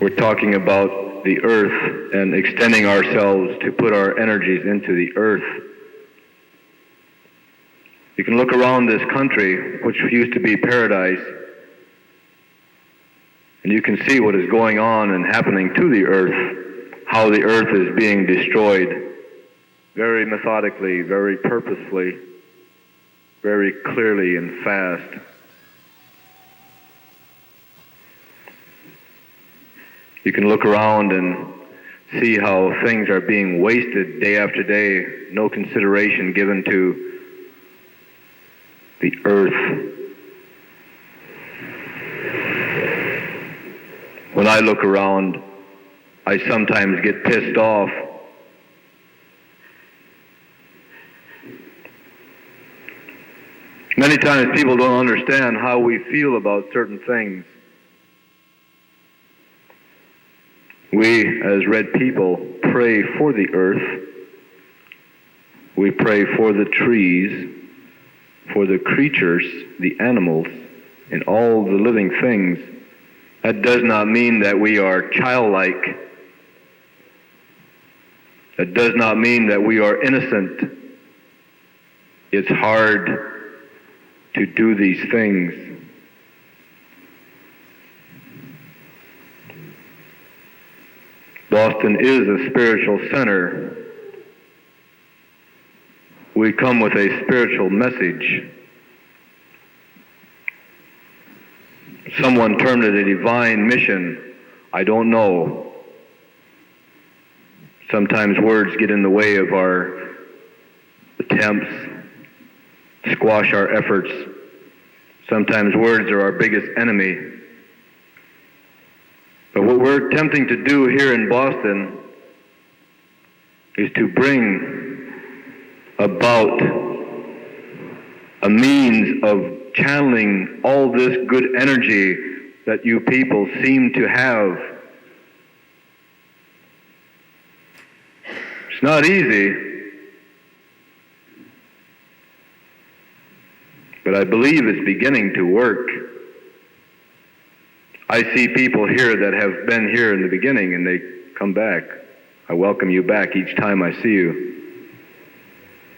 We're talking about the earth and extending ourselves to put our energies into the earth. You can look around this country, which used to be paradise, and you can see what is going on and happening to the earth, how the earth is being destroyed very methodically, very purposefully, very clearly and fast. You can look around and see how things are being wasted day after day, no consideration given to the earth. When I look around, I sometimes get pissed off. Many times people don't understand how we feel about certain things. We, as red people, pray for the earth. We pray for the trees, for the creatures, the animals, and all the living things. That does not mean that we are childlike. That does not mean that we are innocent. It's hard to do these things. Boston is a spiritual center. We come with a spiritual message. Someone termed it a divine mission. I don't know. Sometimes words get in the way of our attempts, squash our efforts. Sometimes words are our biggest enemy. But what we're attempting to do here in Boston is to bring about a means of channeling all this good energy that you people seem to have. It's not easy, but I believe it's beginning to work. I see people here that have been here in the beginning and they come back. I welcome you back each time I see you.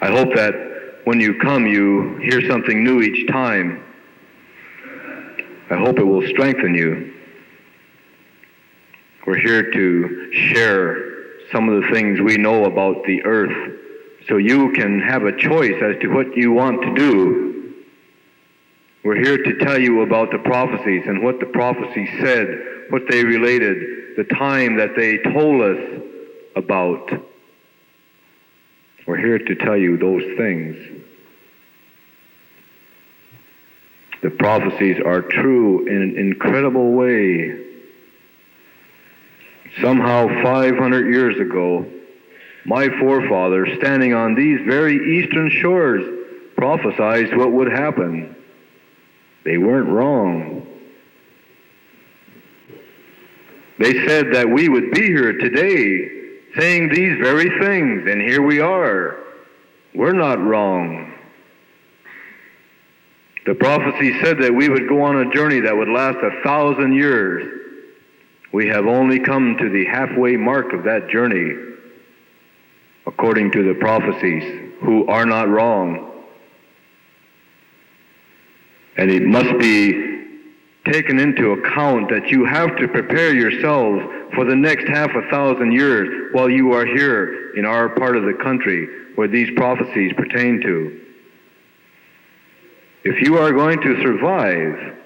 I hope that when you come, you hear something new each time. I hope it will strengthen you. We're here to share some of the things we know about the earth so you can have a choice as to what you want to do. We're here to tell you about the prophecies and what the prophecies said, what they related, the time that they told us about. We're here to tell you those things. The prophecies are true in an incredible way. Somehow 500 years ago, my forefathers, standing on these very eastern shores, prophesied what would happen. They weren't wrong. They said that we would be here today saying these very things, and here we are. We're not wrong. The prophecy said that we would go on a journey that would last 1,000 years. We have only come to the halfway mark of that journey, according to the prophecies, who are not wrong. And it must be taken into account that you have to prepare yourselves for the next 1,000 years while you are here in our part of the country where these prophecies pertain to. If you are going to survive,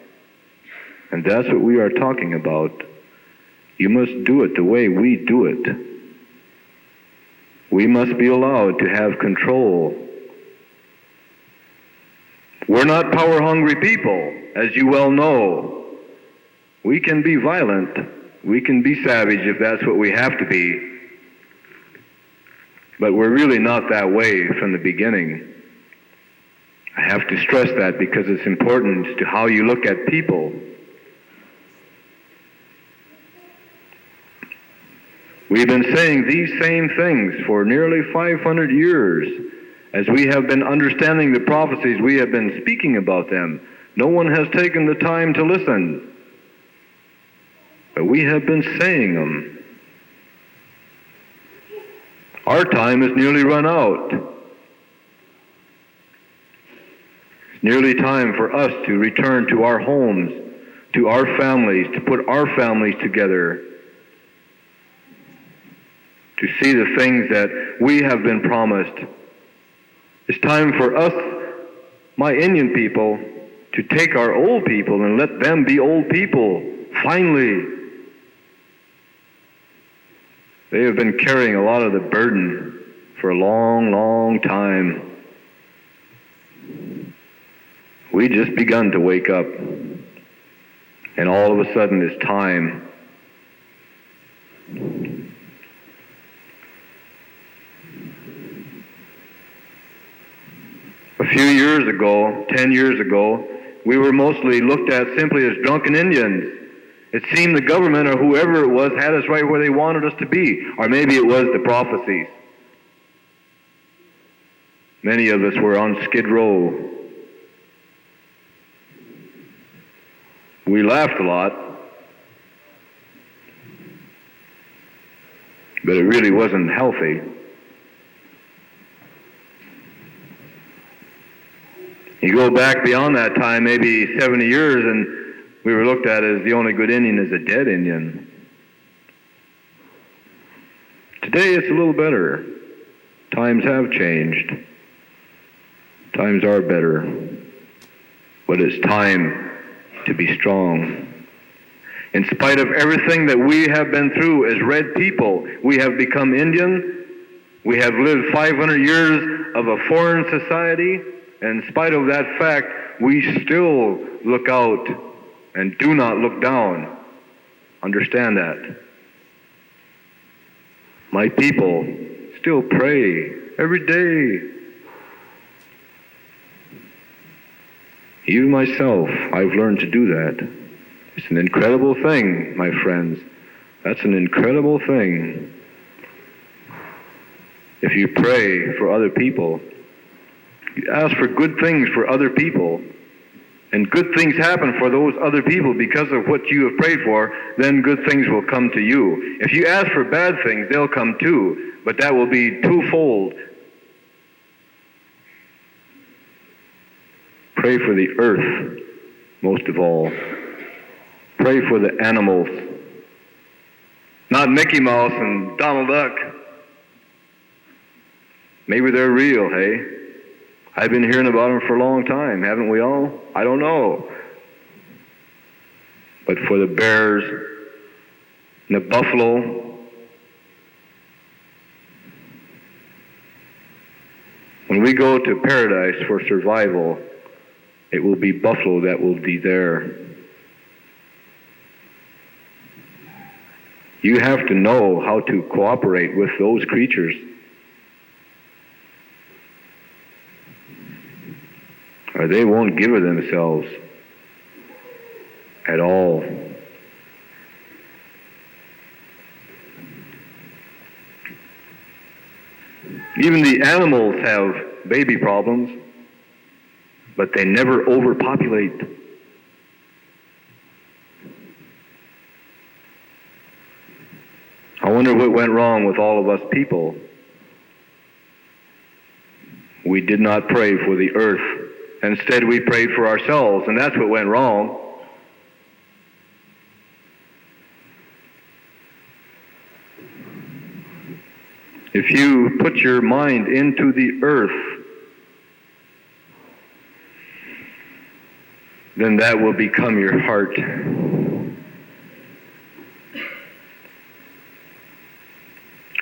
and that's what we are talking about, you must do it the way we do it. We must be allowed to have control. We're not power-hungry people, as you well know. We can be violent. We can be savage if that's what we have to be. But we're really not that way from the beginning. I have to stress that because it's important to how you look at people. We've been saying these same things for nearly 500 years. As we have been understanding the prophecies, we have been speaking about them. No one has taken the time to listen. But we have been saying them. Our time is nearly run out. It's nearly time for us to return to our homes, to our families, to put our families together, to see the things that we have been promised. It's time for us, my Indian people, to take our old people and let them be old people, finally. They have been carrying a lot of the burden for a long, long time. We just begun to wake up, and all of a sudden it's time. A few years ago, 10 years ago, we were mostly looked at simply as drunken Indians. It seemed the government or whoever it was had us right where they wanted us to be. Or maybe it was the Prophecies. Many of us were on Skid Row. We laughed a lot, but it really wasn't healthy. You go back beyond that time, maybe 70 years, and we were looked at as the only good Indian is a dead Indian. Today it's a little better. Times have changed. Times are better. But it's time to be strong. In spite of everything that we have been through as red people, we have become Indian. We have lived 500 years of a foreign society. And in spite of that fact, we still look out and do not look down. Understand that. My people still pray every day. Even myself, I've learned to do that. It's an incredible thing, my friends. That's an incredible thing. If you pray for other people, you ask for good things for other people, and good things happen for those other people because of what you have prayed for, then good things will come to you. If you ask for bad things, they'll come too, but that will be twofold. Pray for the earth, most of all. Pray for the animals. Not Mickey Mouse and Donald Duck. Maybe they're real, hey? I've been hearing about them for a long time, haven't we all? I don't know. But for the bears and the buffalo, when we go to paradise for survival, it will be buffalo that will be there. You have to know how to cooperate with those creatures. Or they won't give of themselves at all. Even the animals have baby problems, but they never overpopulate. I wonder what went wrong with all of us people. We did not pray for the earth. Instead, we prayed for ourselves, and that's what went wrong. If you put your mind into the earth, then that will become your heart.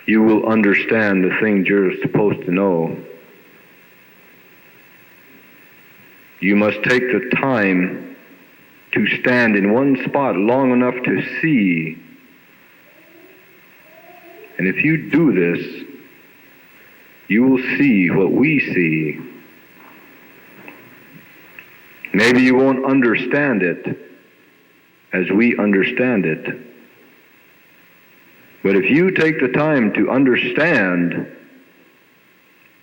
You will understand the things you're supposed to know. You must take the time to stand in one spot long enough to see. And if you do this, you will see what we see. Maybe you won't understand it as we understand it. But if you take the time to understand,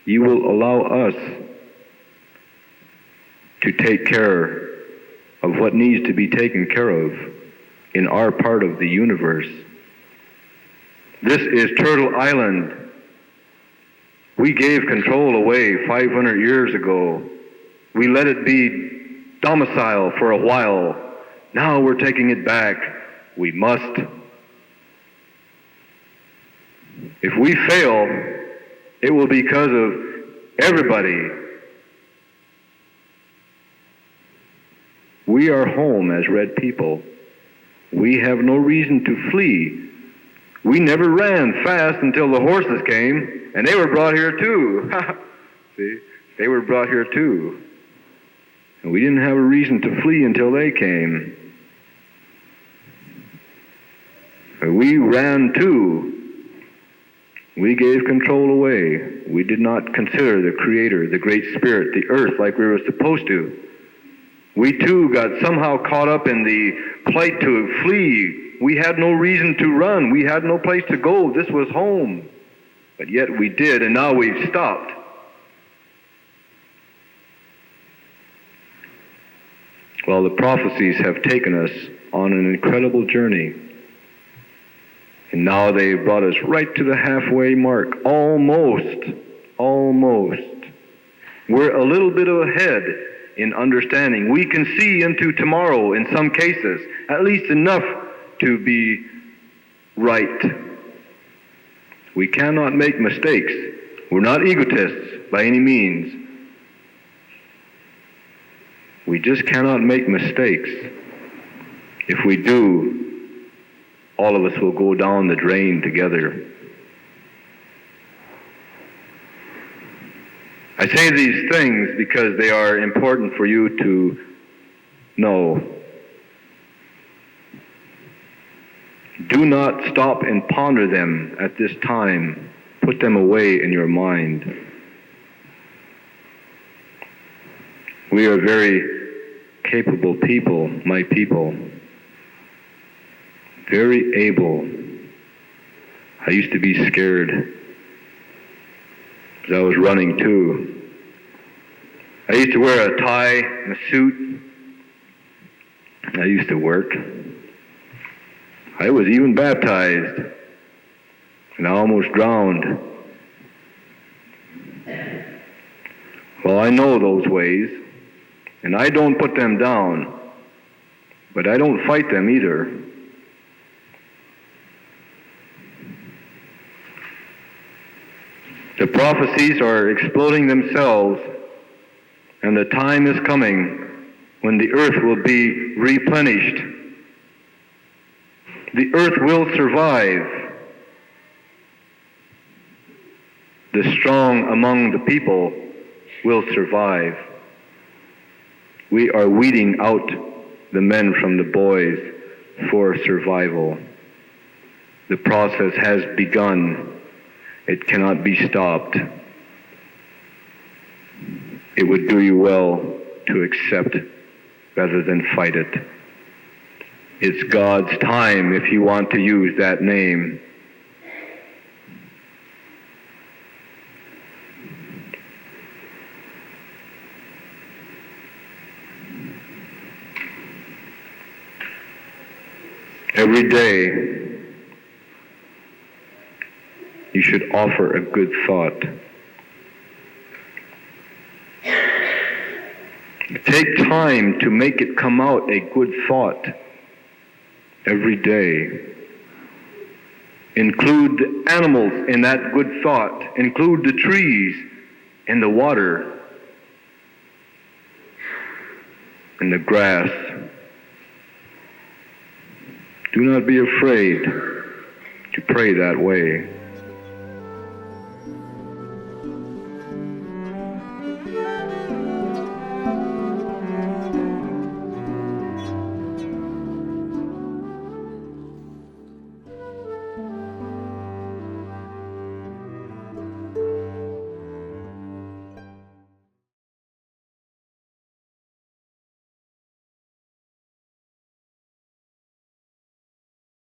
you will allow us to take care of what needs to be taken care of. in our part of the universe. This is Turtle Island. We gave control away 500 years ago. We let it be domicile for a while. Now we're taking it back. We must. If we fail, it will be because of everybody. We are home as red people. We have no reason to flee. We never ran fast until the horses came, and they were brought here too. See, they were brought here too. And we didn't have a reason to flee until they came. We ran too. We gave control away. We did not consider the Creator, the Great Spirit, the earth like we were supposed to. We too got somehow caught up in the plight to flee. We had no reason to run. We had no place to go. This was home. But yet we did, and now we've stopped. Well, the prophecies have taken us on an incredible journey. And now they've brought us right to the halfway mark. Almost. We're a little bit ahead in understanding. We can see into tomorrow in some cases, at least enough to be right. We cannot make mistakes. We're not egotists by any means. We just cannot make mistakes. If we do, all of us will go down the drain together. I say these things because they are important for you to know. Do not stop and ponder them at this time. Put them away in your mind. We are very capable people, my people. Very able. I used to be scared because I was running too. I used to wear a tie and a suit. I used to work. I was even baptized, and I almost drowned. Well, I know those ways, and I don't put them down, but I don't fight them either. The prophecies are exploding themselves, and the time is coming when the earth will be replenished. The earth will survive. The strong among the people will survive. We are weeding out the men from the boys for survival. The process has begun. It cannot be stopped. It would do you well to accept rather than fight it. It's God's time, if you want to use that name. Every day, you should offer a good thought. Take time to make it come out a good thought every day. Include the animals in that good thought. Include the trees and the water and the grass. Do not be afraid to pray that way.